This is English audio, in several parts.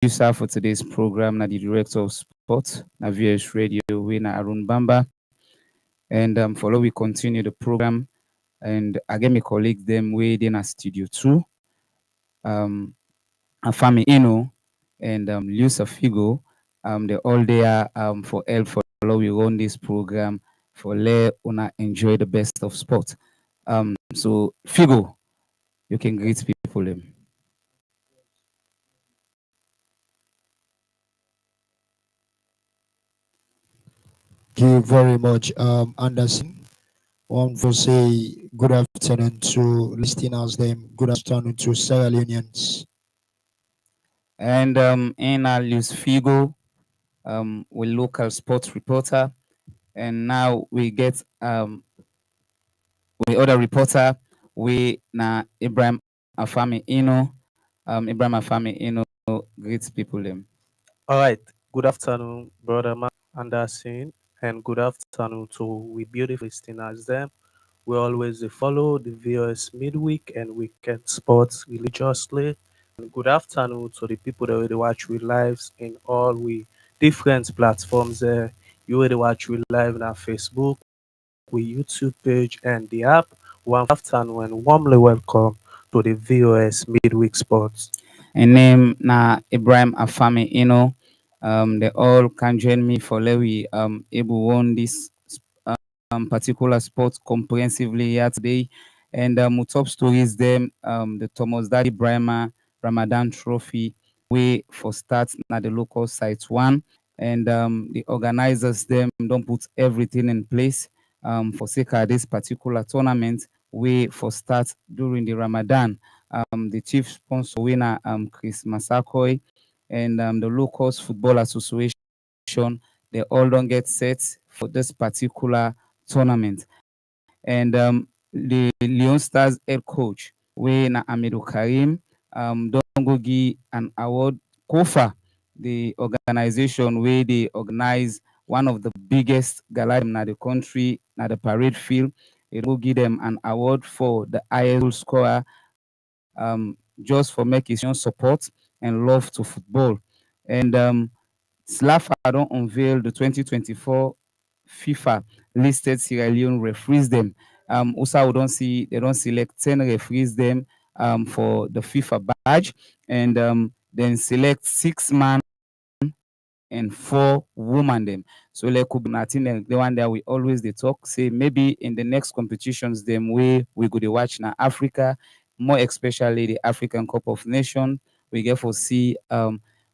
producer for today's program, na the director of sport, na VS Radio, we na Arun Bamba. And follow we continue the program. And again, my colleague them way in a studio too. Um, Afami Ino and Lusa Figo. They all there for help follow we run this program for let una enjoy the best of sport. So Figo, you can greet people them. Thank you very much, Anderson. One will say good afternoon to listeners, them good afternoon to Sierra Leoneans. And in our Luis Figo, we local sports reporter, and now we get we other reporter we na Ibrahim Afami Ino. Ibrahim Afami Ino greets people them. All right. Good afternoon, brother Anderson, and good afternoon to we beautiful listeners. Them we always follow the VOS midweek and weekend sports religiously. And good afternoon to the people that already watch we lives in all we different platforms. There, you already watch we live on our Facebook, we YouTube page, and the app. One afternoon and warmly welcome to the VOS midweek sports. And name na Ibrahim Afami Ino. They all can join me for Lewi able won this particular sport comprehensively here today. And top stories them the Thomas Daddy Brahma Ramadan Trophy way for start na the local site one. And the organizers them don't put everything in place for sake of this particular tournament way for start during the Ramadan. The chief sponsor winner Chris Masakoi and the Locals Football Association, they all don't get set for this particular tournament. And the Leon Stars head coach, we na Amidu Karim, don't go give an award. Kofa, the organization where they organize one of the biggest gala in the country, na the parade field. It will give them an award for the highest goal scorer, just for making support and love to football. And SLAFA don't unveil the 2024 FIFA listed Sierra Leone referees them. Also, we don't see they don't select 10 referees them for the FIFA badge, and then select 6 man and 4 women them. So like could be nothing the one that we always they talk say maybe in the next competitions them we go to watch now Africa, more especially the African Cup of Nations. We get for see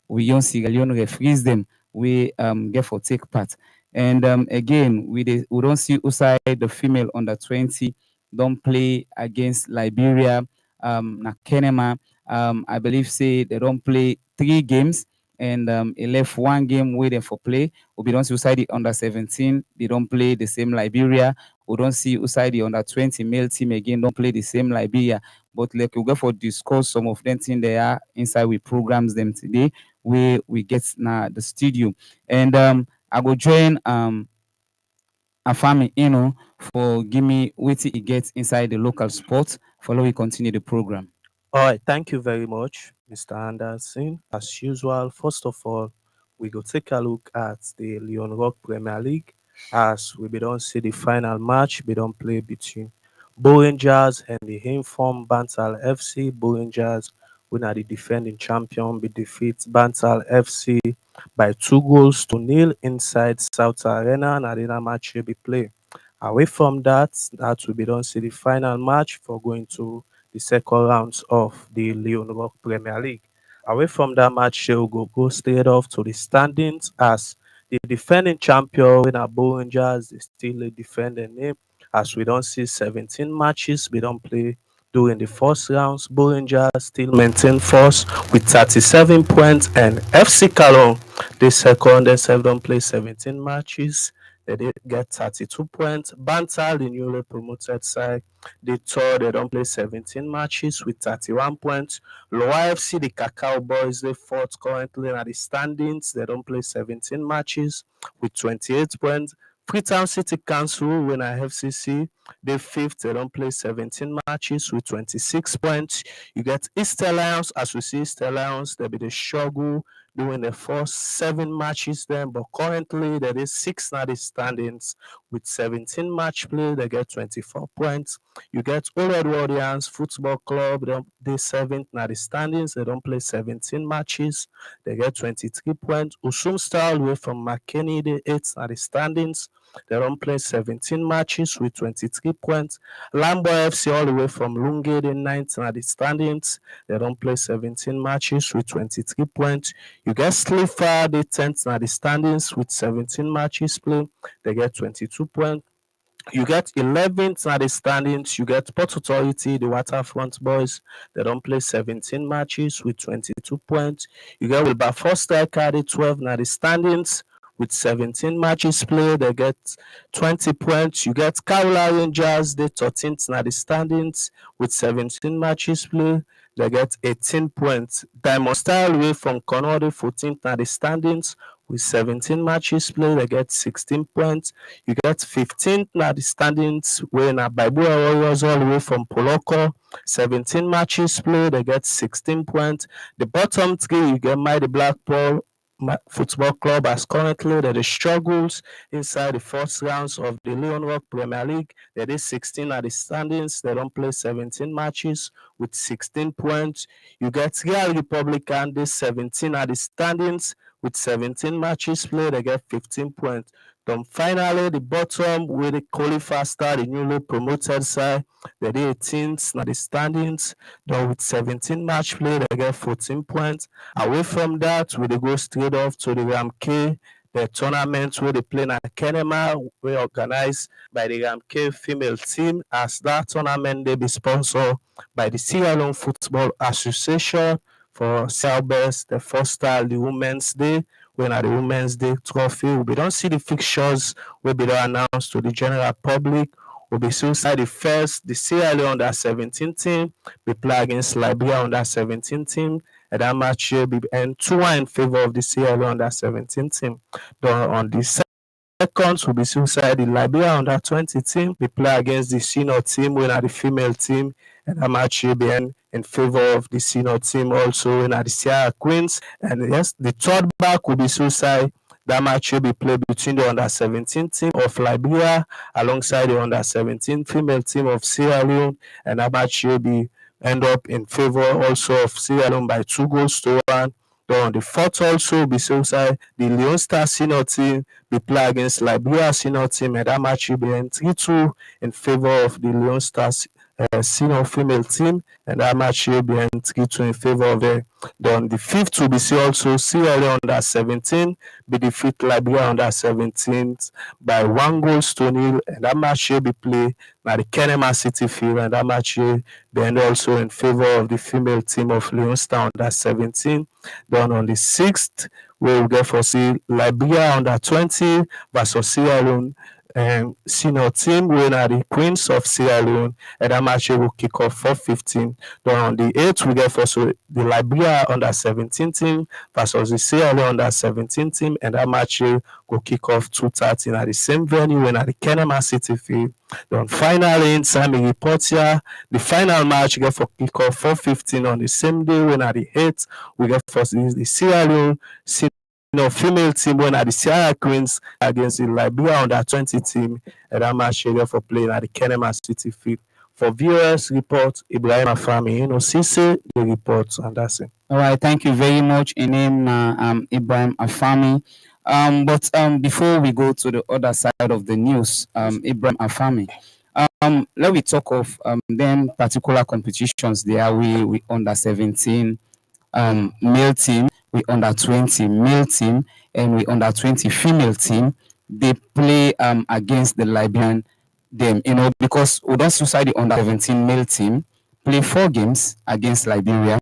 we young Sierra Leone referees them we get for take part. And again we don't see outside the female under 20 don't play against Liberia, na Kenema. I believe say they don't play 3 games and he left 1 game waiting for play. We don't see outside the under 17, they don't play the same Liberia. We don't see outside the under 20 male team again, don't play the same Liberia. But like we go for discuss some of them things they are inside we programs them today. We get now the studio. And I go join Afami for give me what he gets inside the local sport. Follow we continue the program. All right, thank you very much, Mr. Anderson. As usual, first of all, we go take a look at the Leon Rock Premier League as we don't see the final match. We don't play between Rangers and the Inform Bantal FC. Rangers, we are the defending champion, we defeat Bantal FC by 2 goals to nil inside South Arena and Arena match will be played. Away from that, that we don't see the final match for going to the second rounds of the Leon Rock Premier League. Away from that match, they will go straight off to the standings as the defending champion in our Rangers is still a defending name as we don't see 17 matches we don't play during the first rounds. Rangers still maintain first with 37 points and FC Calon the second and don't play 17 matches. They did get 32 points. Bantal, the newly promoted side, the third, they don't play 17 matches with 31 points. Lower FC, the Cacao Boys, the fourth currently at the standings. They don't play 17 matches with 28 points. Freetown City Council, when I FCC, they fifth, they don't play 17 matches with 26 points. You get Easter Lions, as we see Easter Lions, they be the struggle doing the first 7 matches then, but currently there is 6 now the standings with 17 match play, they get 24 points. You get Old Edwardians Football Club, they 7th now the standings, they don't play 17 matches, they get 23 points. Usum Star away from McKinney, the 8th now the standings, they don't play 17 matches with 23 points. Lambo FC all the way from Lunge, the 9th now the standings, they don't play 17 matches with 23 points. You get Slipher, the 10th now the standings with 17 matches played, they get 22 points. You get 11th at the standings. You get Port Authority, the Waterfront Boys. They don't play 17 matches with 22 points. You get Wilberforce Striker, the 12th at the standings with 17 matches played. They get 20 points. You get Kaula Rangers, the 13th at the standings with 17 matches played. They get 18 points. Diamond Star away from Connor, the 14th at the standings with 17 matches played. They get 16 points. You get 15th now the standings when Bible Warriors all the way from Poloko, 17 matches played, they get 16 points. The bottom 3, you get Mighty Blackpool Football Club as currently there is struggles inside the first rounds of the Leon Rock Premier League. There is 16 at the standings. They don't play 17 matches with 16 points. You get Real Republican, this 17 at the standings with 17 matches played. They get 15 points. Then finally, the bottom with the qualifier star, the newly promoted side, they're the 18th now the standings. Then with 17 match play, they get 14 points. Away from that, we go straight off to the Ramk, the tournament where they play in Kenema, we organized by the Ramk female team. As that tournament, they be sponsored by the Sierra Leone Football Association for Selbest, the first time the Women's Day. When at the Women's Day trophy, we don't see the fixtures will be announced to the general public. We'll be suicide the first, the Sierra Leone under 17 team, we play against Liberia under 17 team, and that match will be end 2-1 in favor of the Sierra Leone under 17 team. Then on the second will be suicide the Liberia under 20 team, we play against the senior team, when at the female team, and that match will be end in favor of the senior team also in the Sierra Queens. And yes, the third back will be suicide. That match will be played between the under 17 team of Liberia alongside the under 17 female team of Sierra Leone, and that match will be end up in favor also of Sierra Leone by 2-1. Then on the fourth also will be suicide. The Leone Star senior team will play against Liberia senior team, and that match will be 3-2 in favor of the Leone Stars senior female team, and that match will be 3-2 in favor of them. Then the fifth will be also Sierra Leone under 17 be defeat Liberia under 17 by 1-0, and that match will be played by the Kenema City field, and that match will be end also in favor of the female team of Leone Star under 17. Then on the sixth, we will get for see Liberia under 20 versus Sierra Leone senior team, when are the Queens of Sierra Leone, and that match will kick off 4:15. Then on the 8th, we get for the Liberia under 17 team versus the Sierra Leone under 17 team, and that match will kick off 2:30 at the same venue, when at the Kenema City field. Then finally, in Sami Reportia, the final match get for kick off 4:15 on the same day, when at the 8th, we get for the Sierra Leone female team when at the Sierra Queens against the Liberia under 20 team, and that match for playing at the Kenema City field. For viewers report, Ibrahim Afami, Cisse, the report, and that's it. All right, thank you very much. In name Ibrahim Afami. But before we go to the other side of the news, Ibrahim Afami, let me talk of them particular competitions there. We under 17 male team, we under 20 male team, and we under 20 female team. They play against the Liberian them, because we don't suicide the under 17 male team play 4 games against Liberia.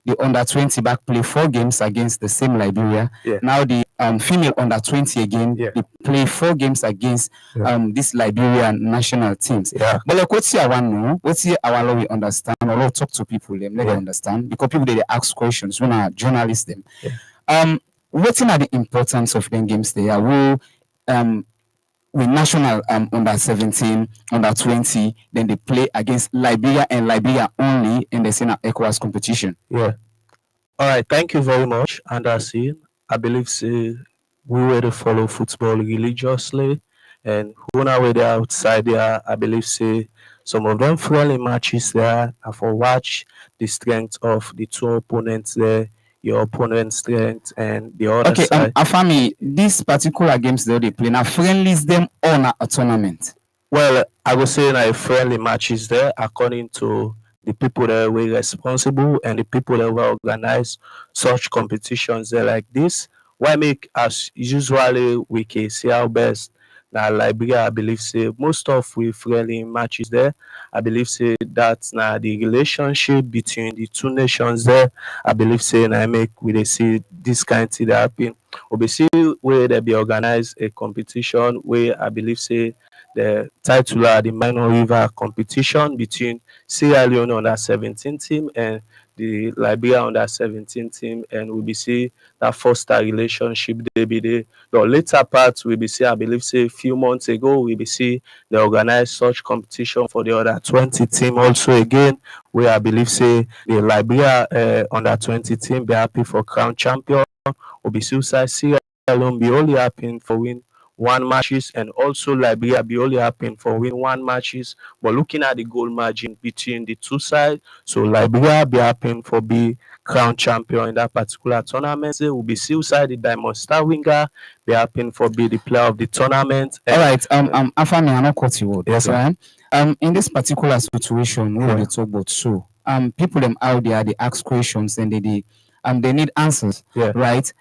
The under 20 back play 4 games against the same Liberia. Yeah. Now the female under 20 again, Yeah. they play 4 games against this Liberian national teams. Yeah. But like what's here one know? What's here our law we understand or law talk to people them let them understand, because people they ask questions when our journalists them. Yeah. What are the importance of them games they are? Will with national under 17, under 20, then they play against Liberia and Liberia only in the Sena ECOWAS competition. Yeah. All right. Thank you very much. And that's it. I believe say we were to follow football religiously, and who now were there outside there. I believe say some of them friendly matches there. I for watch the strength of the two opponents there, your opponent's strength and the other Okay, side. Afami, these particular games that they play now friendlies them on a tournament. Well, I would say like friendly matches there according to the people that were responsible and the people that were organize such competitions there like this. Why make as usually we can see our best. Now Liberia, I believe say most of we friendly matches there. I believe say that's now the relationship between the two nations there. I believe say I make we dey see this kind of thing that happen. We be see where they be organize a competition where I believe say the title are the minor river competition between Sierra Leone under 17 team and the Liberia under 17 team, and we be see that foster relationship they be there. The later part we be see, I believe say a few months ago we be see they organize such competition for the other 20 team also again, where I believe say the Liberia under 20 team be happy for crown champion. We be see Sierra Leone be only happy for win one matches, and also Liberia be only happen for win one matches. But looking at the goal margin between the two sides, so Liberia be happen for be crown champion in that particular tournament. They will be still side the Diamond Star winger be happen for be the player of the tournament. All right, Afami, I not cut you word. Yes, sir. Right? In this particular situation, we will talk about so people them out there they ask questions and they need answers, Yeah. right?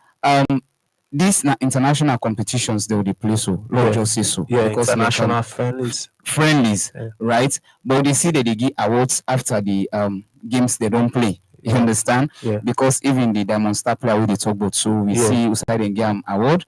These international competitions they will play so, Lord just say so, Yeah, because international friendlies. Yeah. Right? But they see that they give awards after the games they don't play. You understand? Yeah. Because even the Diamond Star player we they talk about, so we see Usai and Gam award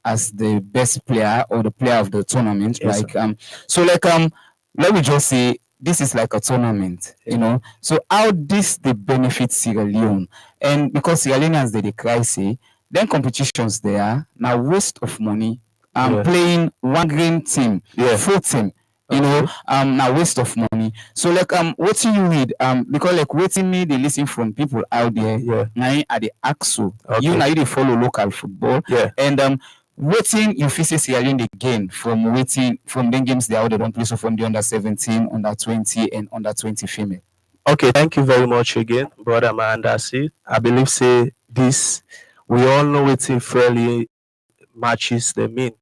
as the best player or the player of the tournament. Yes, like so like let me just say this is like a tournament, you know. So how this they benefit Sierra Leone, and because Sierra Leoneans they cry say then competitions there now waste of money. Playing one green team, full team, you know, now waste of money. So like what do you read? Because like waiting me they listen from people out there. Now at the AXO, you now you follow local football. And waiting you feel Sierra Leone again from waiting from the games they don't play, so from the under 17, under 20 and under 20 female. Okay, thank you very much again, brother Mandasi. I believe say this we all know it's in fairly matches they mean.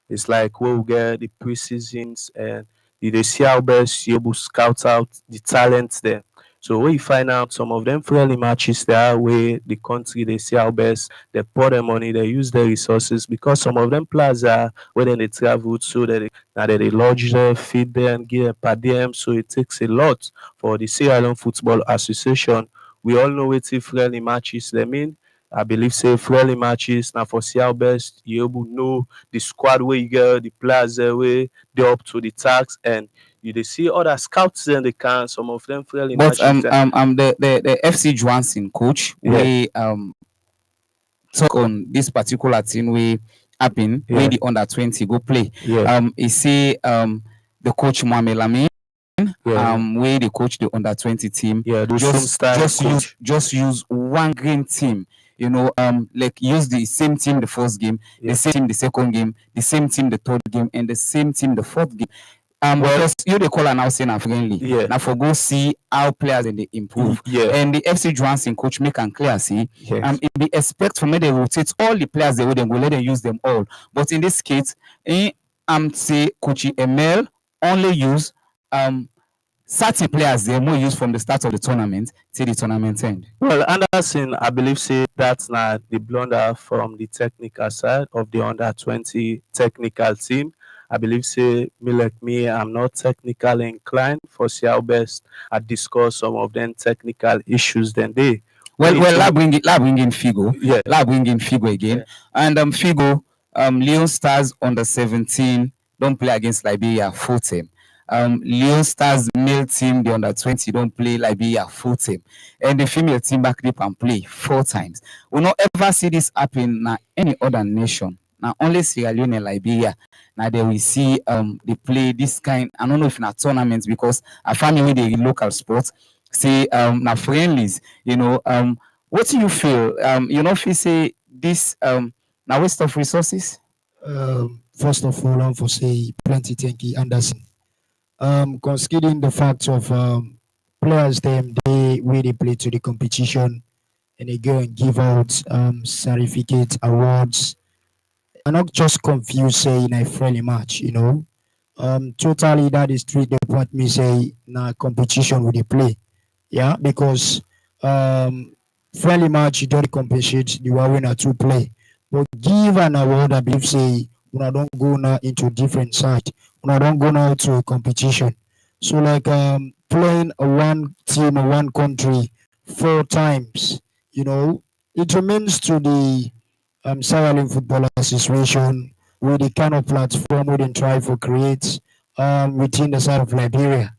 It's like we'll get the preseasons and they see how best you able to scout out the talents there. So we find out some of them friendly matches there where the country they see how best they pour their money, they use their resources because some of them players are when they travel so that they lodge there, feed them, give them per diem. So it takes a lot for the Sierra Leone Football Association. We all know it's friendly matches they mean. I believe say friendly matches now for see how best you able know the squad where you get the players where they up to the task, and you they see other scouts and they can some of them friendly But matches. the FC Johnson coach we talk on this particular thing we happen where the under 20 go play. He say the coach Mohamed Lamin where they coach the under 20 team. Just use one green team. You know, like use the same team the first game, the same team the second game, the same team the third game, and the same team the fourth game. Because you they call now saying friendly. Now for go see how players and they improve. And the FC Johnson coach make and clear see. It be expect from me they rotate all the players they would then go let them use them all. But in this case, say coach ML only use 30 players they more use from the start of the tournament till the tournament end. Well, Anderson, I believe say that's not the blunder from the technical side of the under 20 technical team. I believe say me like me, I'm not technically inclined for see how best I discuss some of them technical issues than they. Well, la bring in Figo. La bring in Figo again. And Figo, Leon Stars under 17 don't play against Liberia full team. Leon Stars male team, the under 20 don't play Liberia full team. And the female team back up and play 4 times. We not ever see this happen in any other nation. now only Sierra Leone and Liberia. Now they will see they play this kind. I don't know if not tournaments because I find with the local sports say now friendlies. What do you feel? If you say this now waste of resources. First of all, I want to say plenty thank you, Anderson. Considering the fact of players them they where they play to the competition and they go and give out certificates, awards, and not just confused say in a friendly match, totally that is treat the point me say na competition with the play. Yeah, because um friendly match you don't compensate the one winner to play. But give an award I believe say when I don't go now into different side, when I don't go now to a competition. So like playing a one team or one country 4 times, it remains to the Sierra Leone Football Association with the kind of platform we can try to create within the side of Liberia.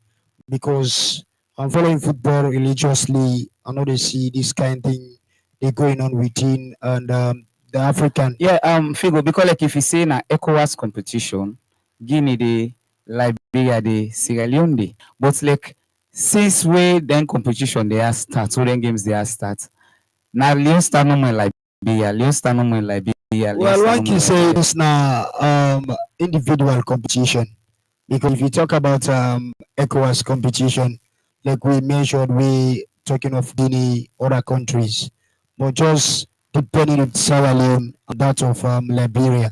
Because I'm following football religiously, I know they see this kind of thing they going on within and the African. Yeah, Figo, because like if you say na ECOWAS competition, Guinea the Liberia the Sierra Leone dey. But like since we then competition they are start, so then games they are start. Now Leon start no more in Liberia, Leon start no more in Liberia, Leon Well, start no one more in can say Liberia. this now individual competition. Because if you talk about ECOWAS competition, like we mentioned, we talking of Guinea, other countries, but just depending on Sierra Leone and that of Liberia,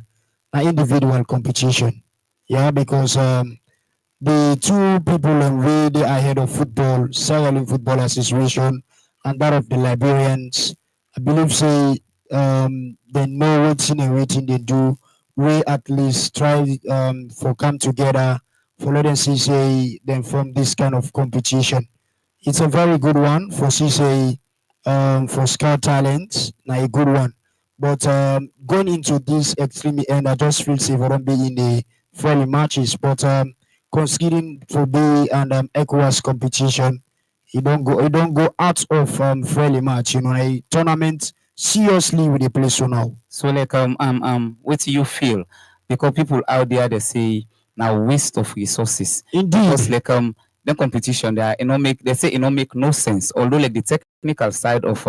an individual competition. Yeah, because the two people really ahead of football, Sierra Leone Football Association and that of the Liberians, I believe say they know what's in and waiting they do. We at least try for come together for let them see say them from this kind of competition. It's a very good one for CCA for scout talent, now a good one. But going into this extreme end, I just feel safe I don't be in the friendly matches. But considering for the and ECOWAS competition, you don't go out of friendly match. A tournament seriously with the play so now. So like what do you feel? Because people out there they say now waste of resources. Because Indeed. like the competition they are they say make no sense. Although like the technical side of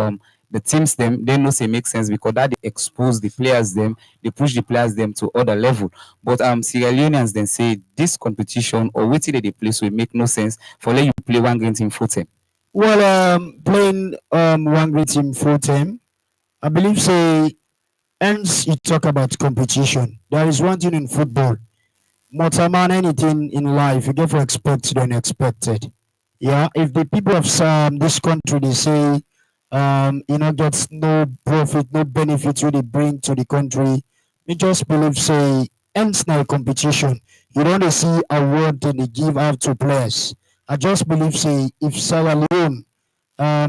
the teams them they know say make sense because that they expose the players them, they push the players them to other level. But Sierra Leoneans then say this competition or what they play so it make no sense for let you play one game team footing. Well, playing one great team full time, I believe say hence you talk about competition. There is one thing in football. More time than anything in life, you get to expect the unexpected. Yeah, if the people of this country they say gets no profit, no benefit really bring to the country, me just believe say hence now competition. You don't see award that they give out to players. I just believe say if Sierra Leone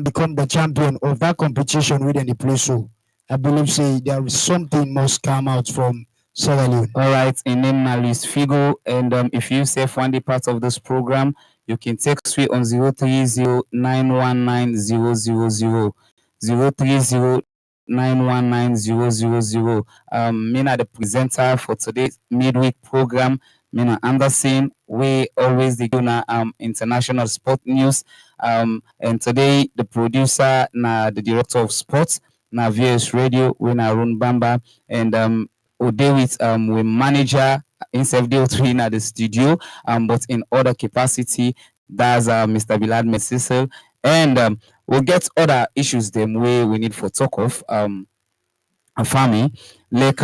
become the champion of that competition within the play so, I believe say there is something must come out from Sierra Leone. All right, in name now Luis Figo, and if you say one day part of this program, you can text me on 030919000 Mina the presenter for today's midweek program. Mina Anderson, we always the na international sport news. And today the producer na the director of sports na VS Radio, we na Run Bamba, and Ode with we manager instead of three at the studio, but in other capacity, that's Mr. Bilad Mesisel. And we'll get other issues them way we need for talk of farming. Like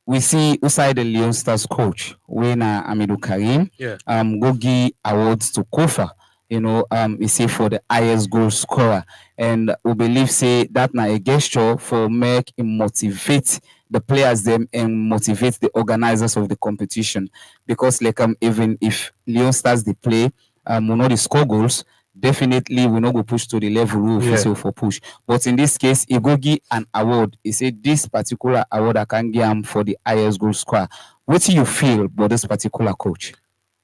we see outside the Leon Stars coach when Amidou Karim Yeah. go give awards to Kofa. We say for the highest goal scorer, and we believe say that na a gesture for make him motivate the players them and motivate the organizers of the competition. Because like even if Leon Stars they play, we know the score goals. Definitely, we not go push to the level we Yeah. yeah. for push. But in this case, he go give an award. He said this particular award I can give him for the highest goal scorer. What do you feel about this particular coach?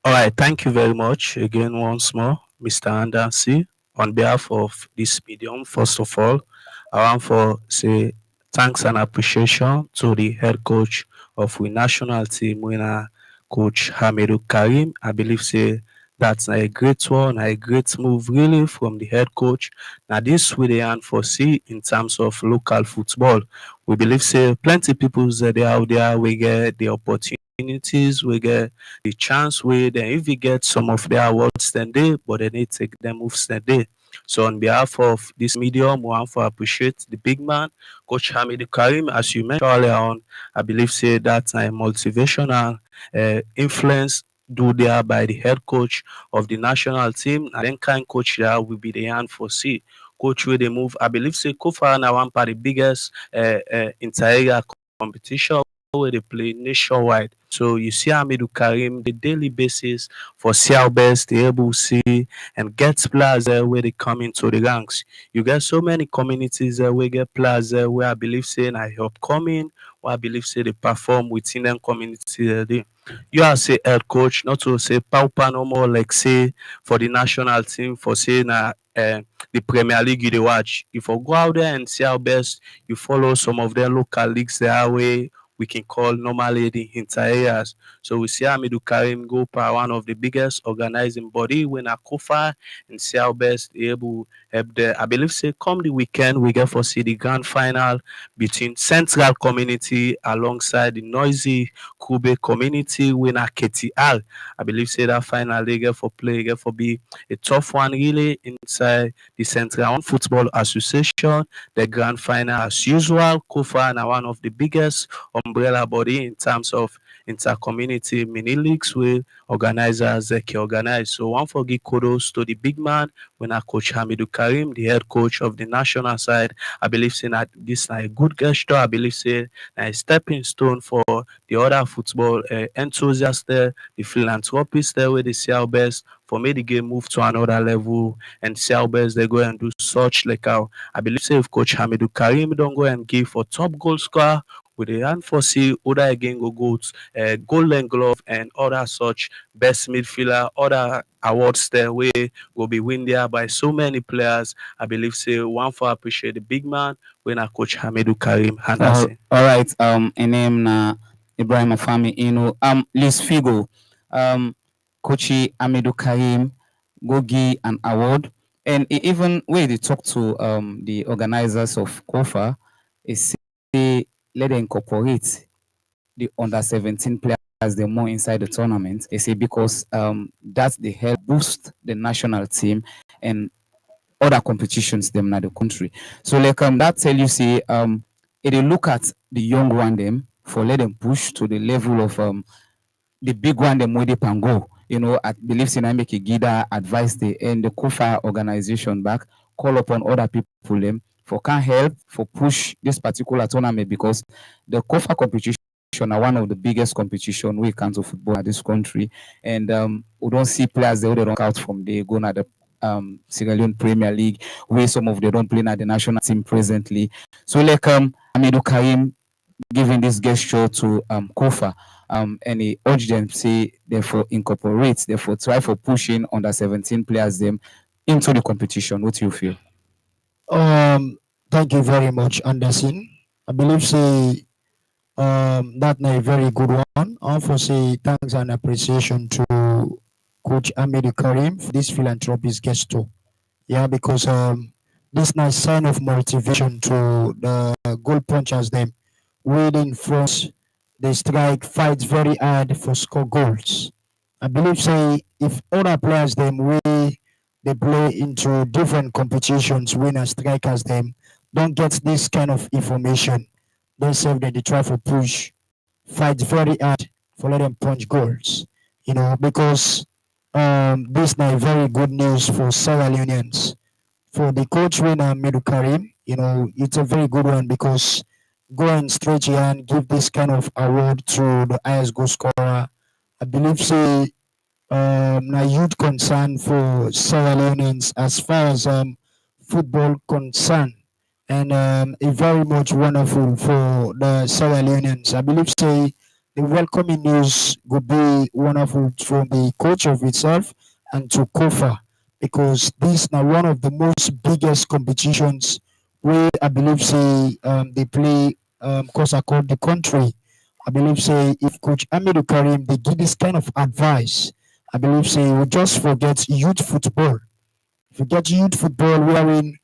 All right. Thank you very much again once more, Mr. Anderson. On behalf of this medium, first of all, I want for say thanks and appreciation to the head coach of we national team, winner Coach Hamidou Karim. I believe say that's a great one, a great move really from the head coach. Now this we dey foresee in terms of local football. We believe say plenty people they out there we get the opportunities, we get the chance where then if we get some of their awards then they but they need to take them moves then they. So on behalf of this medium, we want to appreciate the big man, Coach Hamid Karim, as you mentioned earlier on. I believe say that's a motivational influence do there by the head coach of the national team. And then kind coach there will be the hand for C. Coach where they move. I believe say Kofa now one part the biggest inter-area competition where they play nationwide. So you see Hamidou Karim the daily basis for CL Best, the able see and get players where they come into the ranks. You get so many communities where get players where I believe say I help coming, where I believe say they perform within them community. You are say head coach, not to say pauper no more like say for the national team for saying the Premier League you dey watch. If you go out there and see our best, you follow some of their local leagues there way we can call normally the inter areas. So we see Hamidou Karim go per one of the biggest organizing body when a Kofa and see our best able help there. I believe say come the weekend we get for see the grand final between Central Community alongside the noisy Kube community winner KTR. I believe say that final they get for play, get for be a tough one really inside the Central Football Association. The grand final as usual, Kofa are one of the biggest umbrella body in terms of inter-community mini leagues with organizers can organize. So one for give kudos to the big man when our coach Hamidou Karim, the head coach of the national side. I believe say that this is a good gesture. I believe say a stepping stone for the other football enthusiasts there, the philanthropists there where they see our best for me the game move to another level and see how best they go and do such like how I believe say if coach Hamidou Karim don't go and give for top goal scorer with the hand for see other again go goals, golden glove and other such best midfielder, other awards there where will be win there by so many players. I believe say one for appreciate the big man when our coach Hamidou Karim Henderson. All right. Name na Ibrahim Afami Ino. Luis Figo. Kochi Amidou Karim Gogi an award. And even when they talk to the organizers of KOFA, they say let them incorporate the under 17 players the more inside the tournament. They say because that's the help boost the national team and other competitions them in the country. So like that tell you say if they look at the young one them for let them push to the level of the big one them where they can go. You know, I believe in I make a guida advice the and the COFA organization back, call upon other people them for can help for push this particular tournament because the COFA competition are one of the biggest competition we can to football at this country. And we don't see players they don't out from they go at the Sierra Leone Premier League, where some of them don't play at the national team presently. So like Amidou Karim giving this gesture to Kofa, and he urged them say therefore incorporate, therefore try for pushing under 17 players them into the competition. What do you feel? Thank you very much, Anderson. I believe say that a very good one. I also say thanks and appreciation to Coach Ahmed Karim for this philanthropist gesture. Yeah, because this nice sign of motivation to the goal punchers them waiting front they strike fight very hard for score goals. I believe say if other players them way they play into different competitions, winners, strikers them don't get this kind of information. They say that they try for push, fight very hard for let them punch goals. You know, because this now very good news for Sierra Leoneans. For the coach winner Medu Karim, you know, it's a very good one because go and stretch your hand, give this kind of award to the highest goal scorer. I believe say na youth concern for Sierra Leoneans as far as football concern, and it's very much wonderful for the Sierra Leoneans. I believe say the welcoming news would be wonderful from the coach of itself and to Kofa because this is now one of the most biggest competitions where I believe say they play course across the country. I believe say if Coach Amidu Karim they give this kind of advice, I believe say we just forget youth football. Forget youth football wherein